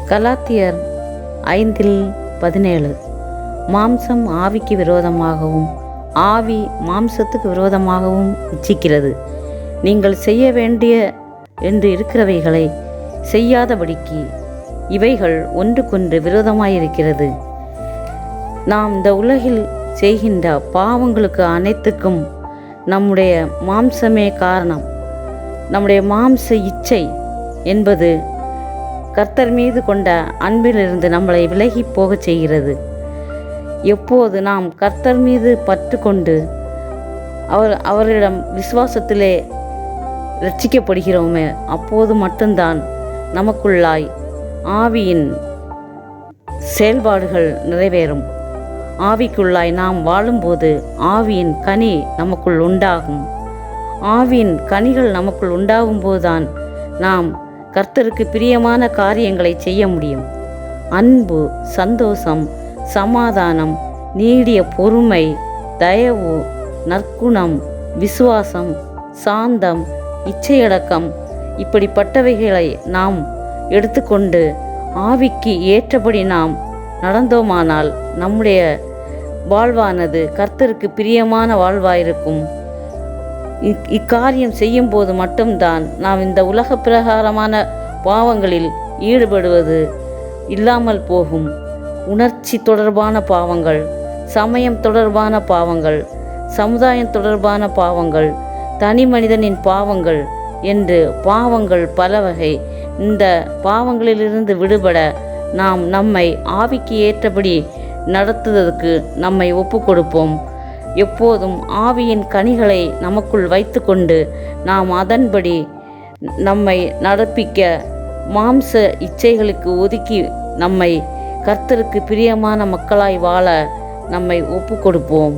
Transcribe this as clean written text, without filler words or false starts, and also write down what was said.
கலாத்தியர் 5:17 மாம்சம் ஆவிக்கு விரோதமாகவும் ஆவி மாம்சத்துக்கு விரோதமாகவும் இச்சிக்கிறது. நீங்கள் செய்ய வேண்டிய என்று இருக்கிறவைகளை செய்யாதபடிக்கு இவைகள் ஒன்றுக்கொன்று விரோதமாயிருக்கிறது. நாம் இந்த உலகில் செய்கின்ற பாவங்களுக்கு அனைத்துக்கும் நம்முடைய மாம்சமே காரணம். நம்முடைய மாம்ச இச்சை என்பது கர்த்தர் மீது கொண்ட அன்பிலிருந்து நம்மளை விலகி போகச் செய்கிறது. எப்போது நாம் கர்த்தர் மீது பற்று கொண்டு அவரிடம் விசுவாசத்திலே ரட்சிக்கப்படுகிறோமே, அப்போது மட்டும்தான் நமக்குள்ளாய் ஆவியின் செயல்பாடுகள் நிறைவேறும். ஆவிக்குள்ளாய் நாம் வாழும்போது ஆவியின் கனி நமக்குள் உண்டாகும். ஆவியின் கனிகள் நமக்குள் உண்டாகும்போதுதான் நாம் கர்த்தருக்கு பிரியமான காரியங்களை செய்ய முடியும். அன்பு, சந்தோஷம், சமாதானம், நீடிய பொறுமை, தயவு, நற்குணம், விசுவாசம், சாந்தம், இச்சையடக்கம் இப்படிப்பட்டவைகளை நாம் எடுத்துக்கொண்டு ஆவிக்கு ஏற்றபடி நாம் நடந்தோமானால் நம்முடைய வாழ்வானது கர்த்தருக்கு பிரியமான வாழ்வாயிருக்கும். இக்காரியம் செய்யும்போது மட்டும்தான் நாம் இந்த உலக பிரகாரமான பாவங்களில் ஈடுபடுவது இல்லாமல் போகும். உணர்ச்சி தொடர்பான பாவங்கள், சமயம் தொடர்பான பாவங்கள், சமுதாயம் தொடர்பான பாவங்கள், தனி மனிதனின் பாவங்கள் என்று பாவங்கள் பல வகை. இந்த பாவங்களிலிருந்து விடுபட நாம் நம்மை ஆவிக்கு ஏற்றபடி நடத்துவதற்கு நம்மை ஒப்பு கொடுப்போம். எப்போதும் ஆவியின் கனிகளை நமக்குள் வைத்து கொண்டு நாம் அதன்படி நம்மை நடப்பிக்க மாம்ச இச்சைகளுக்கு ஒதுக்கி நம்மை கர்த்தருக்கு பிரியமான மக்களாய் வாழ நம்மை ஒப்பு கொடுப்போம்.